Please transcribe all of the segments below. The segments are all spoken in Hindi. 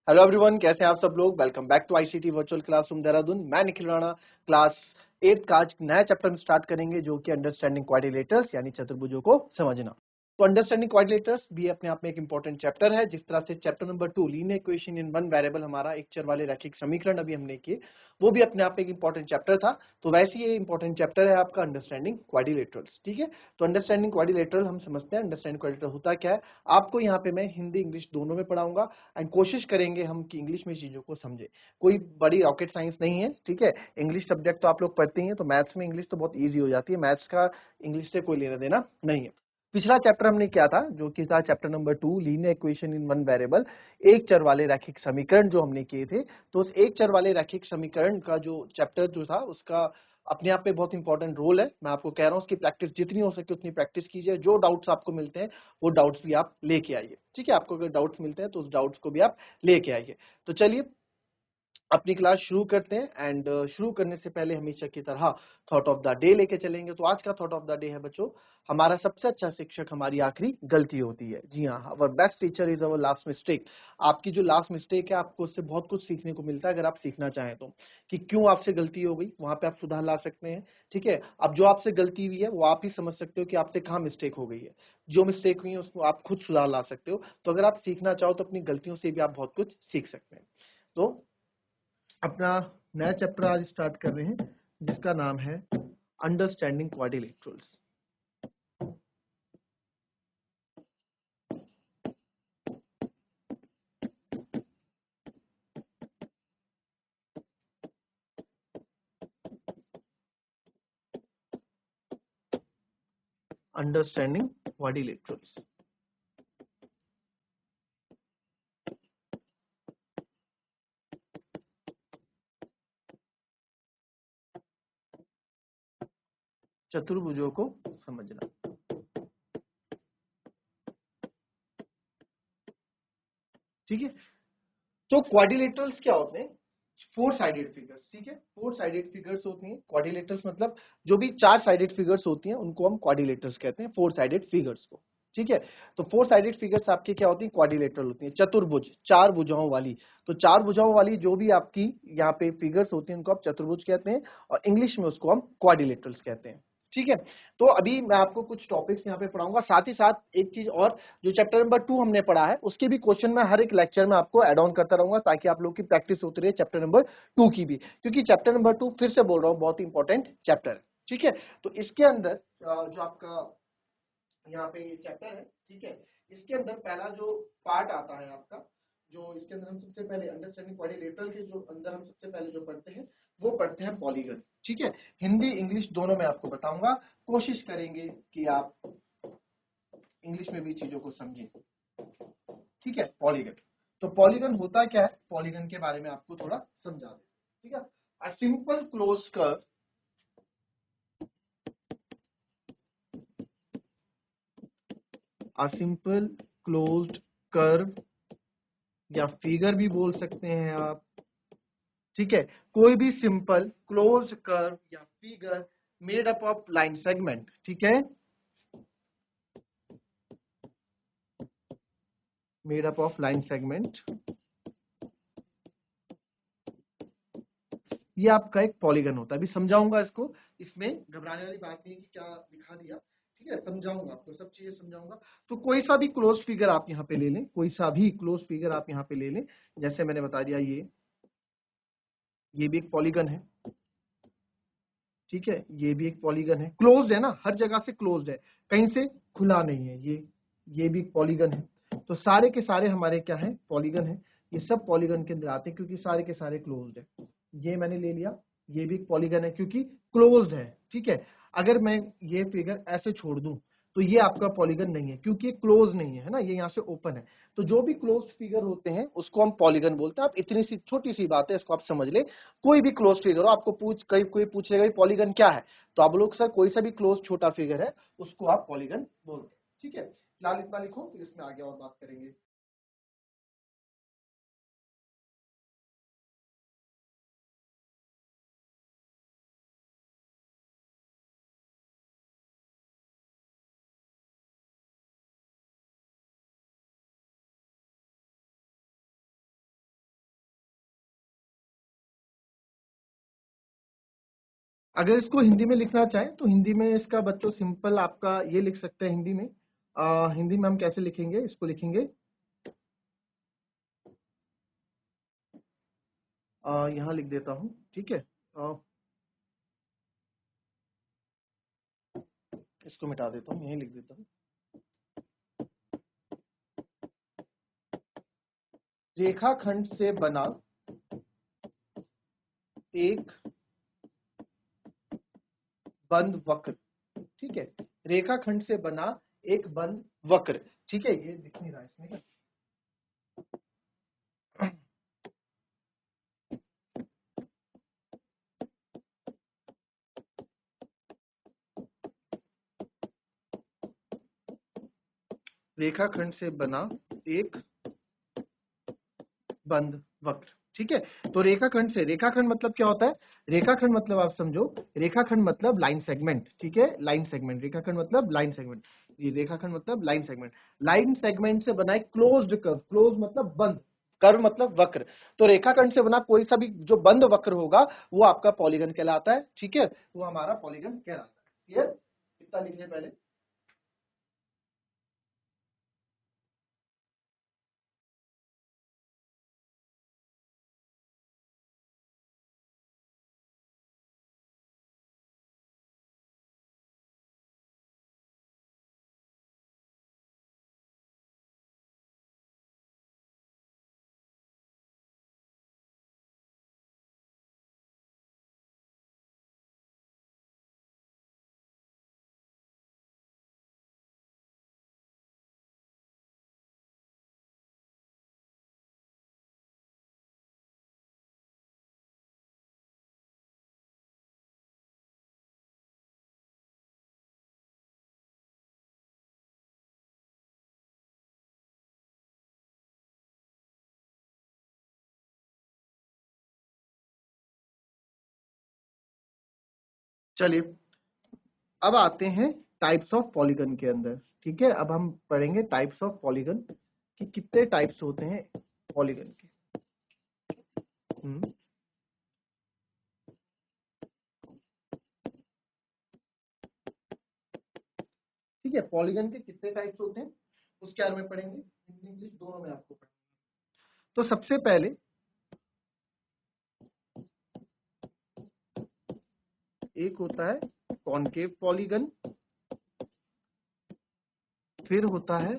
हेलो एवरीवन, कैसे हैं आप सब लोग। Welcome back to ICT virtual classroom Dehradun. मैं निखिल राणा। क्लास 8 का आज नया चैप्टर में स्टार्ट करेंगे जो कि अंडरस्टैंडिंग क्वाड्रिलेटर्स यानी चतुर्भुजों को समझना। तो अंडरस्टैंडिंग क्वाड्रिलेटर्स भी अपने आप में एक इंपॉर्टेंट चैप्टर है। जिस तरह से chapter number 2 linear equation in one variable, हमारा एक चर वाले रैखिक समीकरण अभी हमने किए, वो भी अपने आप में एक इंपॉर्टेंट चैप्टर था। तो वैसे ये इंपॉर्टेंट चैप्टर है आपका अंडरस्टैंडिंग क्वाड्रिलेटरल्स। ठीक है, तो अंडरस्टैंडिंग क्वाड्रिलेटरल हम समझते हैं। अंडरस्टैंडिंग क्वाड्रिलेटरल होता क्या है, आपको यहाँ पे मैं हिंदी इंग्लिश दोनों में पढ़ाऊंगा एंड कोशिश करेंगे हम कि इंग्लिश में चीजों को समझे। कोई बड़ी रॉकेट साइंस नहीं है। ठीक है, इंग्लिश सब्जेक्ट तो आप लोग पढ़ते ही हैं, तो मैथ्स में इंग्लिश तो बहुत इजी हो जाती है। मैथ्स का इंग्लिश से कोई लेना देना नहीं है। पिछला चैप्टर हमने क्या था, जो कि था chapter number 2 linear equation in one variable, एक चर वाले रैखिक समीकरण जो हमने किए थे। तो उस एक चर वाले रैखिक समीकरण का जो चैप्टर जो था, उसका अपने आप में बहुत इंपॉर्टेंट रोल है। मैं आपको कह रहा हूं उसकी प्रैक्टिस जितनी हो सके उतनी प्रैक्टिस कीजिए। जो डाउट्स आपको मिलते हैं वो डाउट्स भी आप लेके आइए। ठीक है, आपको अगर डाउट्स मिलते हैं तो उस डाउट्स को भी आप लेके आइए। तो चलिए अपनी क्लास शुरू करते हैं एंड शुरू करने से पहले हमेशा की तरह थॉट ऑफ द डे लेके चलेंगे। तो आज का थॉट ऑफ द डे है बच्चों, हमारा सबसे अच्छा शिक्षक हमारी आखिरी गलती होती है। जी हाँ, our best teacher is our last mistake. आपकी जो लास्ट मिस्टेक है, आपको उससे बहुत कुछ सीखने को मिलता है अगर आप सीखना चाहें तो, कि क्यों आपसे गलती हो गई, वहां पे आप सुधार ला सकते हैं। ठीक है, अब जो आपसे गलती हुई है वो आप ही समझ सकते हो कि आपसे कहाँ मिस्टेक हो गई है। जो मिस्टेक हुई है उसको आप खुद सुधार ला सकते हो। तो अगर आप सीखना चाहो तो अपनी गलतियों से भी आप बहुत कुछ सीख सकते हैं। तो अपना नया चैप्टर आज स्टार्ट कर रहे हैं जिसका नाम है अंडरस्टैंडिंग क्वाड्रिलेटरल्स। Understanding quadrilaterals. चतुर्भुजों को समझना। ठीक है, तो क्वाड्रिलेटरल्स क्या होते हैं? Four sided figures. ठीक है, फोर साइडेड फिगर्स होती हैं क्वाड्रिलेटरल्स, मतलब जो भी चार साइडेड फिगर्स होती हैं उनको हम क्वाड्रिलेटरल्स कहते हैं, फोर साइडेड फिगर्स को। ठीक है, तो फोर साइडेड फिगर्स आपकी क्या होती हैं? क्वाड्रिलेटरल होती हैं, चतुर्भुज, चार भुजाओं वाली। तो चार भुजाओं वाली जो भी आपकी यहाँ पे फिगर्स होती हैं उनको आप चतुर्भुज कहते हैं, और इंग्लिश में उसको हम क्वाड्रिलेटरल्स कहते हैं। ठीक है, तो अभी मैं आपको कुछ टॉपिक्स यहाँ पे पढ़ाऊंगा। साथ ही साथ एक चीज और, जो चैप्टर नंबर 2 हमने पढ़ा है उसके भी क्वेश्चन मैं हर एक लेक्चर में आपको ऐड ऑन करता रहूंगा, ताकि आप लोग की प्रैक्टिस होती रहे चैप्टर नंबर 2 की भी, क्योंकि चैप्टर नंबर 2 फिर से बोल रहा हूँ बहुत इंपॉर्टेंट चैप्टर है। ठीक है, तो इसके अंदर जो आपका यहाँ पे ये चैप्टर है, ठीक है, इसके अंदर पहला जो पार्ट आता है आपका, जो इसके अंदर हम सबसे पहले अंडरस्टैंडिंग क्वाड्रिलेटरल के जो अंदर हम सबसे पहले जो पढ़ते हैं वो पढ़ते हैं पॉलीगन। ठीक है, हिंदी इंग्लिश दोनों में आपको बताऊंगा, कोशिश करेंगे कि आप इंग्लिश में भी चीजों को समझें। ठीक है, पॉलीगन। तो पॉलीगन होता क्या है, पॉलीगन के बारे में आपको थोड़ा समझा दें। ठीक है, a simple close curve, a simple closed curve या फिगर भी बोल सकते हैं आप। ठीक है, कोई भी सिंपल क्लोज्ड कर्व या figure made up of line segment. ठीक है, made up of line segment, ये आपका एक पॉलीगन होता है। अभी समझाऊंगा इसको, इसमें घबराने वाली बात नहीं है कि क्या दिखा दिया। ठीक है, समझाऊंगा आपको, सब चीजें समझाऊंगा। तो कोई सा भी क्लोज फिगर आप यहाँ पे ले लें, कोई सा भी क्लोज फिगर आप यहाँ पे ले लें। जैसे मैंने बता दिया, ये भी एक पॉलीगन है। ठीक है, ये भी एक पॉलीगन है, क्लोज्ड है ना, हर जगह से क्लोज्ड है, कहीं से खुला नहीं है। ये भी एक पॉलीगन है। तो सारे के सारे हमारे क्या है, पॉलीगन है। ये सब पॉलीगन के अंदर आते हैं क्योंकि सारे के सारे क्लोज्ड है। ये मैंने ले लिया, ये भी एक पॉलीगन है क्योंकि क्लोज्ड है। ठीक है, अगर मैं ये फिगर ऐसे छोड़ दूं तो ये आपका पॉलीगन नहीं है क्योंकि ये क्लोज नहीं है ना, ये यहाँ से ओपन है। तो जो भी क्लोज फिगर होते हैं उसको हम पॉलीगन बोलते हैं। आप इतनी सी छोटी सी बात है, इसको आप समझ ले। कोई भी क्लोज फिगर हो, आपको कोई पूछेगा पॉलीगन क्या है, तो आप लोग सर कोई सा भी क्लोज छोटा फिगर है उसको आप पॉलीगन बोलते हैं। ठीक है, फिलहाल इतना लिखो, फिर इसमें आगे और बात करेंगे। अगर इसको हिंदी में लिखना चाहें तो हिंदी में इसका बच्चों सिंपल आपका ये लिख सकते हैं हिंदी में। हिंदी में हम कैसे लिखेंगे, इसको लिखेंगे यहाँ लिख देता हूं, ठीक है। इसको मिटा देता हूं, यहीं लिख देता हूं। रेखाखंड से बना एक बंद वक्र, ठीक है। रेखाखंड से बना एक बंद वक्र, ठीक है। ये दिख नहीं रहा इसमें क्या? रेखाखंड से बना एक बंद वक्र, ठीक है। तो रेखाखंड से, रेखाखंड मतलब क्या होता है? रेखाखंड मतलब आप समझो, रेखाखंड मतलब लाइन सेगमेंट, ठीक है। लाइन सेगमेंट, रेखाखंड मतलब लाइन सेगमेंट। ये रेखाखंड मतलब लाइन सेगमेंट। लाइन सेगमेंट से बना एक क्लोज्ड कर्व, क्लोज मतलब बंद, कर्व मतलब वक्र। तो रेखाखंड से बना कोई सा भी जो बंद वक्र होगा वो आपका पॉलीगन कहलाता है, ठीक है। वो हमारा पॉलीगन कहलाता है। क्लियर? कितना लिख लें पहले। चलिए अब आते हैं टाइप्स ऑफ पॉलीगन के अंदर, ठीक है। अब हम पढ़ेंगे टाइप्स ऑफ पॉलीगन कि कितने टाइप्स होते हैं पॉलीगन के। ठीक है, पॉलीगन के कितने टाइप्स होते हैं उसके बारे में पढ़ेंगे, हिंदी इंग्लिश दोनों में आपको पढ़ेंगे। तो सबसे पहले एक होता है कॉनकेव पॉलीगन, फिर होता है,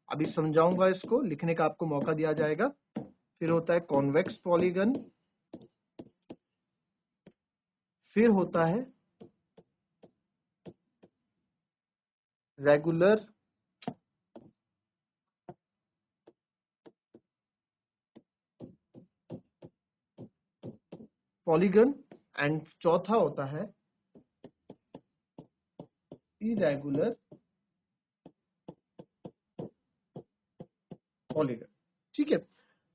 अभी समझाऊंगा इसको, लिखने का आपको मौका दिया जाएगा। फिर होता है कॉन्वेक्स पॉलीगन, फिर होता है रेगुलर पॉलीगन, एंड चौथा होता है इरेगुलर पॉलीगन, ठीक है।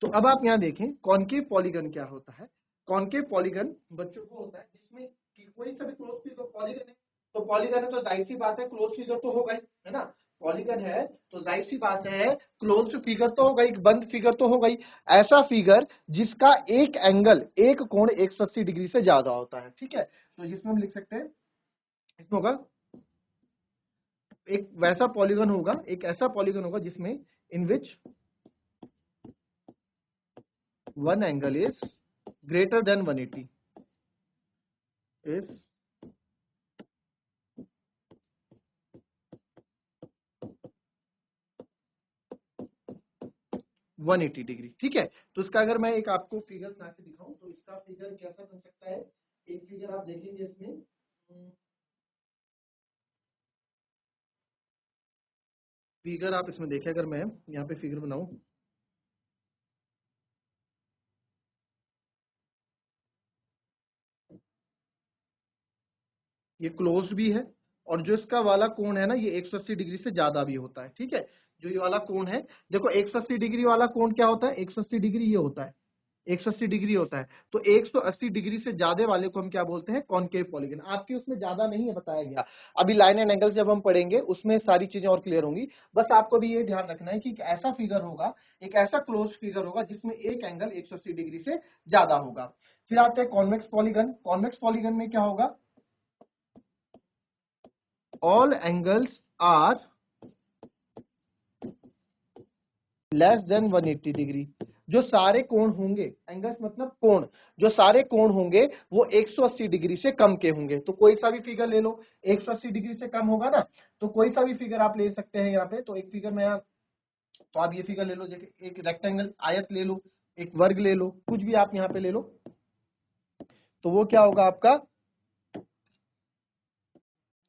तो अब आप यहां देखें कॉनकेव पॉलीगन क्या होता है। कॉनकेव पॉलीगन बच्चों को होता है जिसमें कि कोई सा भी क्लोज फिगर पॉलीगन है, तो पॉलीगन है तो जाहिर सी बात है क्लोज फिगर तो होगा ही, है ना। पॉलीगन है तो जाहिर सी बात है क्लोज्ड फिगर तो होगा ही, बंद फिगर तो होगा ही। ऐसा फिगर जिसका एक एंगल, एक कोण 180 डिग्री से ज्यादा होता है, ठीक है। तो जिसमें हम लिख सकते हैं, इसमें होगा एक वैसा पॉलीगन होगा, एक ऐसा पॉलीगन होगा जिसमें इन विच one angle is greater than 180 is 180 degree, ठीक है। तो इसका अगर मैं एक आपको फिगर बना के दिखाऊं तो इसका फिगर कैसा बन सकता है। एक फिगर आप देखेंगे इसमें, फिगर आप इसमें देखें, अगर मैं यहाँ पे फिगर बनाऊं, ये क्लोज्ड भी है और जो इसका वाला कोण है ना ये 180 डिग्री से ज्यादा भी होता है, ठीक है। जो ये वाला कोण है, देखो 180 डिग्री वाला कोण क्या होता है, 180 डिग्री ये होता है। 180 डिग्री होता है, तो 180 डिग्री से ज्यादा वाले को हम क्या बोलते हैं, कॉनकेव पॉलीगन। आपके उसमें ज्यादा नहीं है बताया गया, अभी लाइन एंड एंगल जब हम पढ़ेंगे उसमें सारी चीजें और क्लियर होंगी। बस आपको भी ये ध्यान रखना है कि एक ऐसा फिगर होगा, एक ऐसा क्लोज फिगर होगा जिसमें एक एंगल 180 डिग्री से ज्यादा होगा। फिर आते हैं कॉन्वेक्स पॉलीगन। कॉन्वेक्स पॉलीगन में क्या होगा, all angles are less than 180 degree. जो सारे कोण होंगे, एंगल्स मतलब कोण, जो सारे कोण होंगे वो 180 डिग्री से कम के होंगे। तो कोई सा भी फिगर ले लो, 180 डिग्री से कम होगा ना, तो कोई सा भी फिगर आप ले सकते हैं यहाँ पे। तो एक फिगर में यहाँ, तो आप ये फिगर ले लो, जैसे एक रेक्टेंगल आयत ले लो, एक वर्ग ले लो, कुछ भी आप यहाँ पे ले लो, तो वो क्या होगा आपका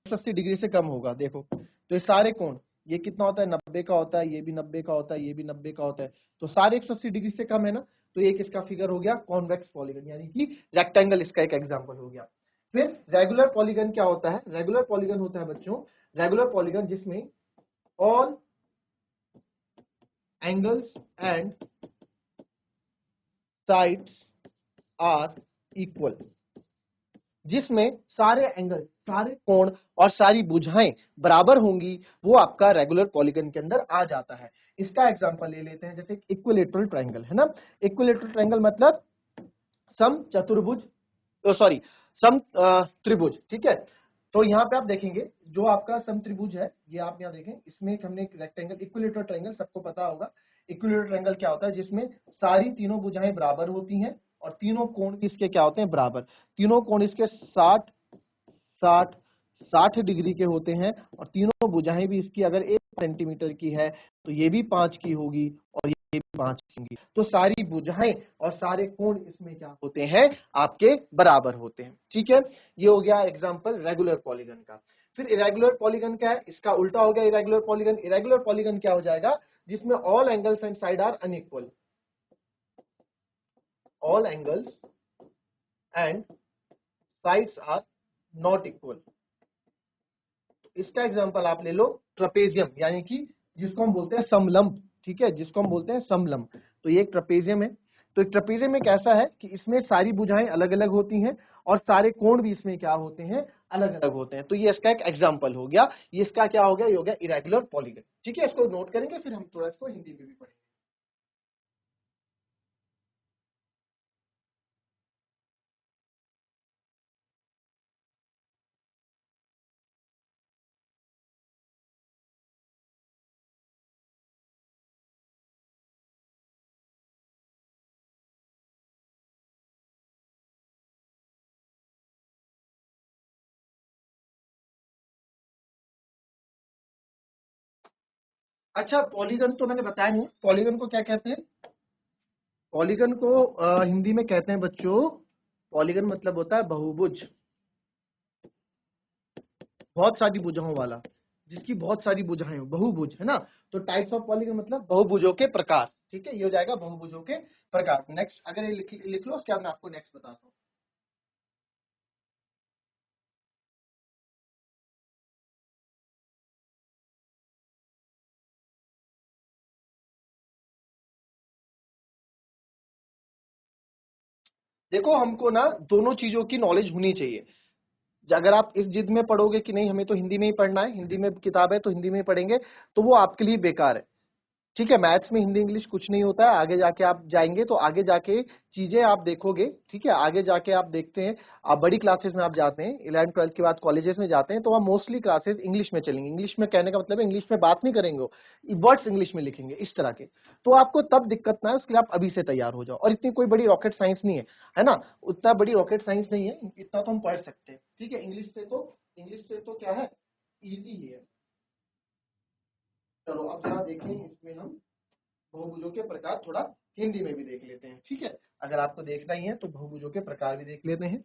180 डिग्री से कम होगा। देखो तो ये सारे कोण, ये कितना होता है 90 का होता है, ये भी 90 का होता है, ये भी 90 का होता है, तो सारे 180 डिग्री से कम है ना, तो एक इसका फिगर हो गया कॉन्वेक्स पॉलीगन, यानी कि रेक्टेंगल इसका एक एग्जांपल हो गया। फिर रेगुलर पॉलीगन क्या होता है, रेगुलर पॉलीगन होता है बच्चों, रेगुलर पॉलीगन जिसमें all angles and sides are equal, जिसमें सारे एंगल, सारे कोण और सारी भुजाएं बराबर होंगी, वो आपका रेगुलर पॉलीगन के अंदर आ जाता है। इसका एग्जांपल ले लेते हैं, जैसे इक्विलेटरल ट्रायंगल है ना। इक्विलेटरल ट्रायंगल मतलब सम चतुर्भुज, सॉरी सम त्रिभुज, ठीक है। तो यहाँ पे आप देखेंगे जो आपका सम त्रिभुज है, ये आप यहाँ देखें, इसमें हमने एक रेक्टेंगल, इक्विलेटरल ट्रायंगल सबको पता होगा। इक्विलेटरल ट्रायंगल क्या होता है, जिसमें सारी तीनों भुजाएं बराबर होती हैं और तीनों कोण इसके क्या होते हैं, बराबर। तीनों कोण इसके 60 60 60 डिग्री के होते हैं और तीनों भुजाएं भी इसकी अगर 1 सेंटीमीटर की है तो ये भी 5 की होगी और ये भी 5 की होगी। तो सारी भुजाएं और सारे कोण इसमें क्या होते हैं, आपके बराबर होते हैं, ठीक है। ये हो गया एग्जांपल रेगुलर पॉलीगन का। फिर इरेगुलर पॉलीगन क्या है, इसका उल्टा हो गया इरेगुलर पॉलीगन। इरेगुलर पॉलीगन क्या हो जाएगा, जिसमें all angles and side are unequal, all angles and sides are not equal. इसका एग्जांपल आप ले लो ट्रपेजियम, यानी कि जिसको हम बोलते हैं समलंब, ठीक है, जिसको हम बोलते हैं समलंब। तो ये एक ट्रपेजियम है। तो एक ट्रपेजियम एक ऐसा है कि इसमें सारी भुजाएं अलग अलग होती हैं और सारे कोण भी इसमें क्या होते हैं, अलग अलग होते हैं। तो ये इसका एक एग्जांपल हो गया। ये इसका क्या हो गया, ये हो गया इरेगुलर पॉलीगन, ठीक है। इसको नोट करेंगे, फिर हम थोड़ा इसको हिंदी में भी पढ़ेंगे। अच्छा, पॉलीगन तो मैंने बताया नहीं, पॉलीगन को क्या कहते हैं। पॉलीगन को हिंदी में कहते हैं बच्चों, पॉलीगन मतलब होता है बहुभुज, बहुत सारी भुजाओं वाला, जिसकी बहुत सारी भुजाएं हो, बहुभुज है ना। तो टाइप्स ऑफ पॉलीगन मतलब बहुभुजों के प्रकार, ठीक है, ये हो जाएगा बहुभुजों के प्रकार। नेक्स्ट अगर ये लिख लो, उसके बाद मैं आपको नेक्स्ट बताता हूँ। देखो हमको ना दोनों चीजों की नॉलेज होनी चाहिए। अगर आप इस जिद में पढ़ोगे कि नहीं हमें तो हिंदी में ही पढ़ना है, हिंदी में किताब है तो हिंदी में ही पढ़ेंगे, तो वो आपके लिए बेकार है, ठीक है। मैथ्स में हिंदी इंग्लिश कुछ नहीं होता है, आगे जाके आप जाएंगे तो आगे जाके चीजें आप देखोगे, ठीक है। आगे जाके आप देखते हैं, आप बड़ी क्लासेस में आप जाते हैं, 11th 12th के बाद कॉलेजेस में जाते हैं, तो वहाँ मोस्टली क्लासेस इंग्लिश में चलेंगे। इंग्लिश में कहने का मतलब है इंग्लिश में बात नहीं करेंगे, वर्ड्स इंग्लिश में लिखेंगे इस तरह के। तो आपको तब दिक्कत ना है, उसके लिए आप अभी से तैयार हो जाओ। और इतनी कोई बड़ी रॉकेट साइंस नहीं है, है ना, उतना बड़ी रॉकेट साइंस नहीं है, इतना तो हम पढ़ सकते हैं, ठीक है। इंग्लिश से तो क्या है, ईजी ही है। चलो अब जरा देखें, इसमें हम बहुभुजों के प्रकार थोड़ा हिंदी में भी देख लेते हैं, ठीक है। अगर आपको देखना ही है तो बहुभुजों के प्रकार भी देख लेते हैं।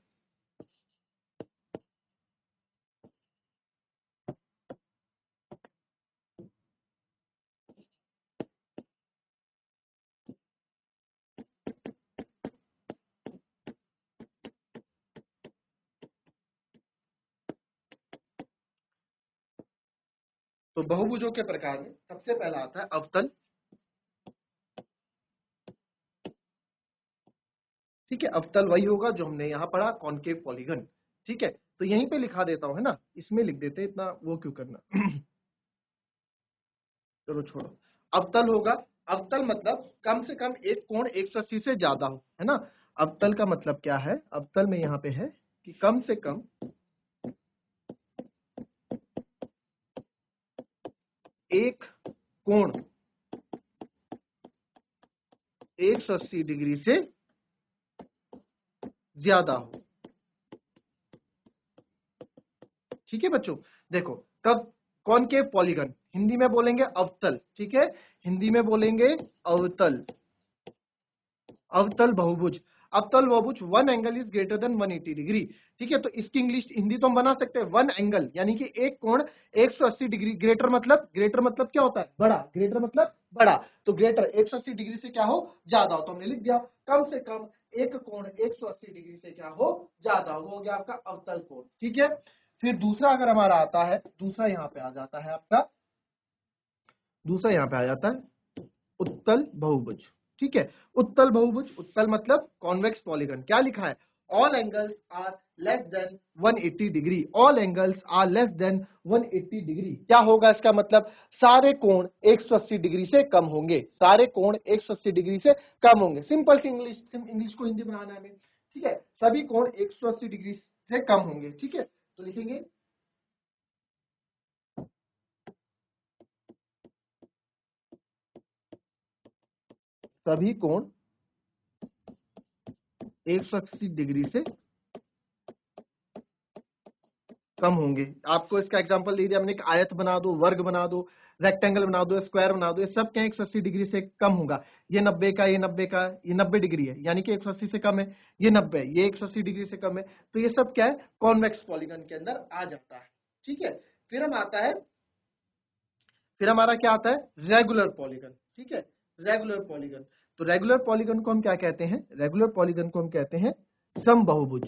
तो बहुभुजों के प्रकार में सबसे पहला आता है अवतल, ठीक है, अवतल वही होगा जो हमने यहाँ पढ़ा, कॉनकेव पॉलीगन। ठीक है, तो यहीं पे लिखा देता हूँ, है ना, इसमें लिख देते हैं, इतना वो क्यों करना। चलो छोड़ो, अवतल होगा। अवतल मतलब कम से कम एक कोण 180 से ज्यादा हो, है ना। अवतल का मतलब क्या है, अवतल में यहाँ पे है कि कम से कम एक कोण 180 डिग्री से ज्यादा हो। ठीक है बच्चों, देखो कब कॉनकेव पॉलीगन, हिंदी में बोलेंगे अवतल। ठीक है, हिंदी में बोलेंगे अवतल, अवतल बहुभुज। अवतल बहुभुज one angle is greater than 180 degree. ठीक है, तो इसकी इंग्लिश हिंदी तो हम बना सकते हैं, वन एंगल यानी कि एक कोण 180 डिग्री। ग्रेटर मतलब क्या होता है, बड़ा। ग्रेटर मतलब बड़ा, तो ग्रेटर 180 डिग्री से क्या हो, ज्यादा हो। तो हमने लिख दिया कम से कम एक कोण 180 डिग्री से क्या हो, ज्यादा हो गया आपका अवतल कोण। ठीक है, फिर दूसरा अगर हमारा आता है, दूसरा यहाँ पे आ जाता है आपका, दूसरा यहाँ पे आ जाता है उत्तल बहुभुज। ठीक है, उत्तल बहुभुज, उत्तल मतलब कॉन्वेक्स पॉलीगन। क्या लिखा है, all angles are less than 180 degree. All angles are less than 180 degree. क्या होगा इसका मतलब, सारे कोण 180 डिग्री से कम होंगे। सारे कोण 180 डिग्री से कम होंगे। सिंपल सी इंग्लिश, इंग्लिश को हिंदी बनाना है हमें। ठीक है, सभी कोण 180 डिग्री से कम होंगे। ठीक है, तो लिखेंगे सभी कोण 180 डिग्री से कम होंगे। आपको इसका एग्जांपल दे दिया हमने, एक आयत बना दो, वर्ग बना दो, रेक्टेंगल बना दो, स्क्वायर बना दो, ये सब क्या 180 डिग्री से कम होगा। ये 90 का, ये 90 का, ये 90 डिग्री है, यानी कि 180 से कम है। ये 90 है, ये 180 डिग्री से कम है। तो ये सब क्या है, कॉन्वेक्स पॉलीगन के अंदर आ जाता है। ठीक है, फिर हम आता है, फिर हमारा क्या आता है, रेगुलर पॉलीगन। ठीक है, रेगुलर पॉलीगन। तो रेगुलर पॉलीगन को हम क्या कहते हैं, रेगुलर पॉलीगन को हम कहते हैं समबाहुभुज।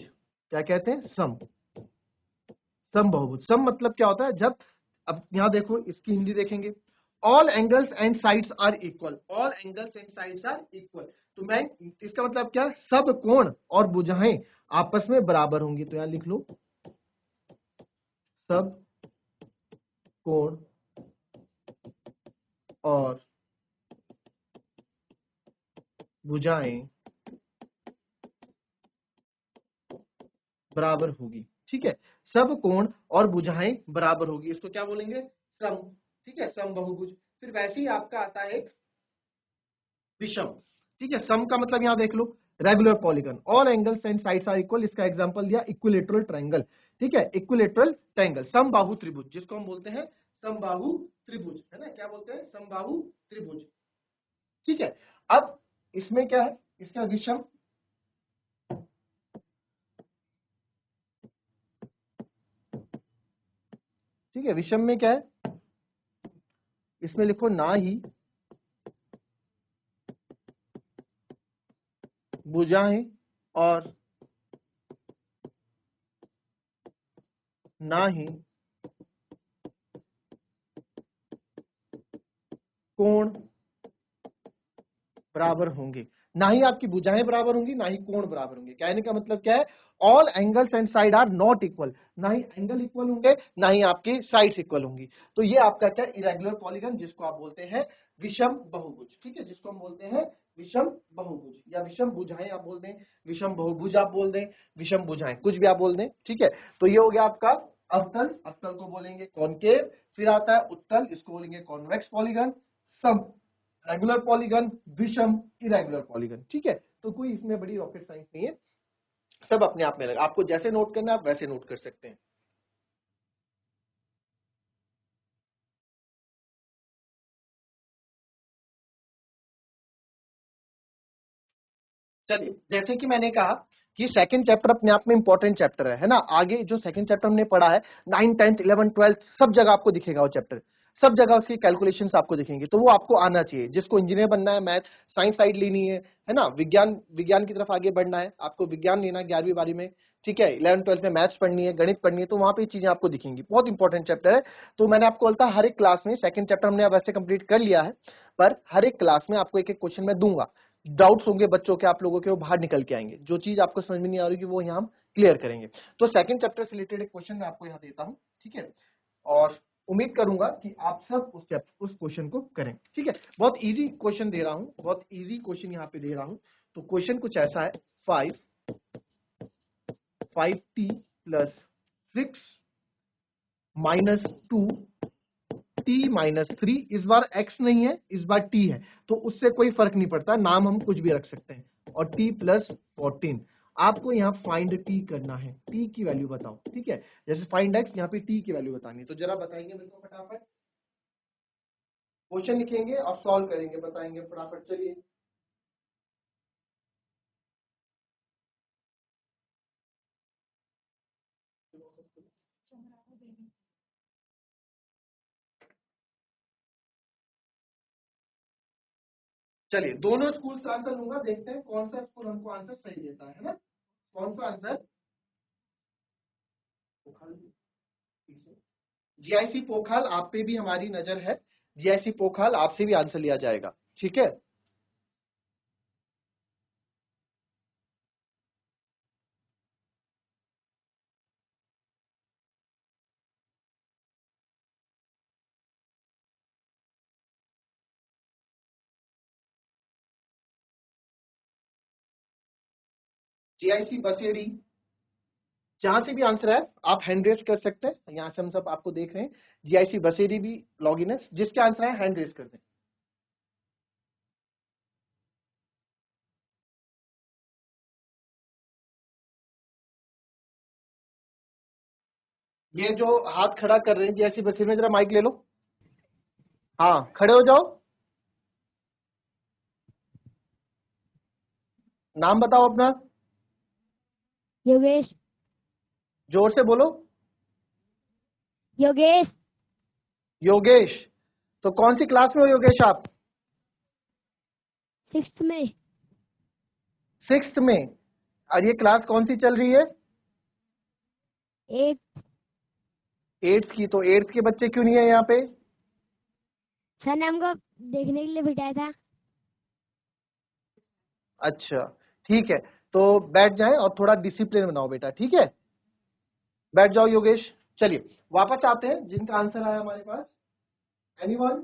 क्या कहते हैं, समबाहुभुज। सम मतलब क्या होता है, जब, अब यहां देखो इसकी हिंदी देखेंगे, all angles and sides are equal. All angles and sides are equal, तो मैं इसका मतलब क्या, सब कोण और भुजाएं आपस में बराबर होंगी। तो यहां लिख लो, सब कोण और भुजाएं बराबर होगी। ठीक है, सब कोण और भुजाएं बराबर होगी, इसको क्या बोलेंगे, सम। ठीक है, सम बहुभुज। फिर वैसे ही आपका आता है एक विषम। ठीक है, सम का मतलब यहां देख लो, regular polygon, all angles and sides are equal. इसका एग्जांपल दिया इक्विलेटरल ट्रायंगल। ठीक है, इक्विलेटरल ट्रायंगल, समबाहु त्रिभुज, जिसको हम बोलते हैं समबाहु त्रिभुज, है ना, क्या बोलते हैं, समबाहु त्रिभुज। ठीक है, अब इसमें क्या है, इसका विषम, ठीक है, विषम में क्या है, इसमें लिखो ना ही भुजाएं और ना ही कोण बराबर होंगे। ना ही आपकी भुजाएं बराबर होंगी, ना ही कोण बराबर होंगे। कहने का मतलब क्या है, all angles and side are not equal. ना ही एंगल इक्वल होंगे, ना ही आपकी साइड्स इक्वल होंगी। तो ये आपका क्या, इरेगुलर पॉलीगन, जिसको आप बोलते हैं विषम बहुभुज। ठीक है, जिसको हम बोलते हैं विषम बहुभुज या विषम भुजाएं आप बोल दें, विषम बहुभुज आप बोल दें, विषम भुजाएं, कुछ भी आप बोल दें। ठीक है, तो ये हो गया आपका अवतल, अवतल को बोलेंगे कॉनकेव। फिर आता है उत्तल, इसको बोलेंगे कॉन्वेक्स पॉलीगन। सम रेगुलर पॉलीगन, विषम, इरेगुलर पॉलीगन। ठीक है, तो कोई इसमें बड़ी रॉकेट साइंस नहीं है, सब अपने आप में अलग, आपको जैसे नोट करना है आप वैसे नोट कर सकते हैं। चलिए, जैसे कि मैंने कहा कि सेकंड चैप्टर अपने आप में इंपॉर्टेंट चैप्टर है ना। आगे जो सेकंड चैप्टर हमने पढ़ा है, 9, 10, 11, 12 सब जगह आपको दिखेगा वो चैप्टर, सब जगह उसकी कैलकुलेशंस आपको दिखेंगे। तो वो आपको आना चाहिए, जिसको इंजीनियर बनना है, मैथ साइंस साइड लेनी है ना, विज्ञान विज्ञान की तरफ आगे बढ़ना है, आपको विज्ञान लेना है 11वीं 12वीं में। ठीक है, 11, 12 में मैथ्स पढ़नी है, गणित पढ़नी है, तो वहां पे चीजें आपको दिखेंगी। बहुत इंपॉर्टेंट चैप्टर है। तो मैंने आपको बोलता हर एक क्लास में, सेकंड चैप्टर हमने अब वैसे कंप्लीट कर लिया है, पर हर एक क्लास में आपको एक एक क्वेश्चन मैं दूंगा, डाउट्स होंगे बच्चों के, आप लोगों के, वो बाहर निकल के आएंगे। जो चीज आपको समझ में नहीं आ रही वो यहाँ हम क्लियर करेंगे। तो सेकंड चैप्टर से रिलेटेड एक क्वेश्चन मैं आपको यहाँ देता हूँ, ठीक है, और उम्मीद करूंगा कि आप सब उस क्वेश्चन को करें, ठीक है। बहुत इजी क्वेश्चन दे रहा हूँ, बहुत इजी क्वेश्चन यहाँ पे दे रहा हूँ। तो क्वेश्चन कुछ ऐसा है, 5t प्लस 6 माइनस 2t-3, इस बार x नहीं है, इस बार t है, तो उससे कोई फर्क नहीं पड़ता, नाम हम कुछ भी रख सकते हैं, और t प्लस 14। आपको यहाँ फाइंड t करना है, t की वैल्यू बताओ, ठीक है। जैसे फाइंड x, यहाँ पे t की वैल्यू बतानी है, तो जरा बताएंगे मेरे को फटाफट, क्वेश्चन लिखेंगे और सॉल्व करेंगे, बताएंगे फटाफट, चलिए। चलिए दोनों स्कूल से आंसर लूंगा, देखते हैं कौन सा स्कूल हमको आंसर सही देता है ना। कौन सा आंसर? जीआईसी पोखल, आप पे भी हमारी नजर है, जीआईसी पोखल आपसे भी आंसर लिया जाएगा, ठीक है। जीआईसी बसेड़ी, जहां से भी आंसर है आप हैंड रेस कर सकते हैं, यहां से हम सब आपको देख रहे हैं। जीआईसी बसेड़ी भी लॉगिन है, जिसके आंसर है हैंड रेस कर दें। ये जो हाथ खड़ा कर रहे हैं जीआईसी बसेड़ी में, जरा माइक ले लो, हाँ खड़े हो जाओ, नाम बताओ अपना। योगेश। जोर से बोलो। योगेश। योगेश, तो कौन सी क्लास में हो योगेश आप? 6th में। 6th में, और ये क्लास कौन सी चल रही है? 8th। 8th की, तो 8th के बच्चे क्यों नहीं है यहाँ पे? सर ने हमको देखने के लिए बिठाया था। अच्छा ठीक है, तो बैठ जाएं और थोड़ा डिसिप्लिन बनाओ बेटा, ठीक है, बैठ जाओ योगेश। चलिए वापस आते हैं, जिनका आंसर आया हमारे पास, एनीवन?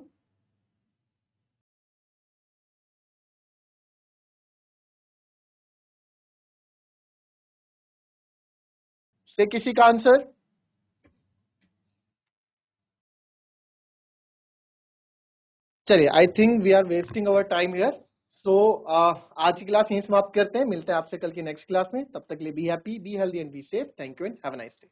से किसी का आंसर? चलिए, I think we are wasting our time here, so आज की क्लास यहीं समाप्त करते हैं, मिलते हैं आपसे कल की नेक्स्ट क्लास में, तब तक के लिए be happy, be healthy and be safe, thank you and have a nice day.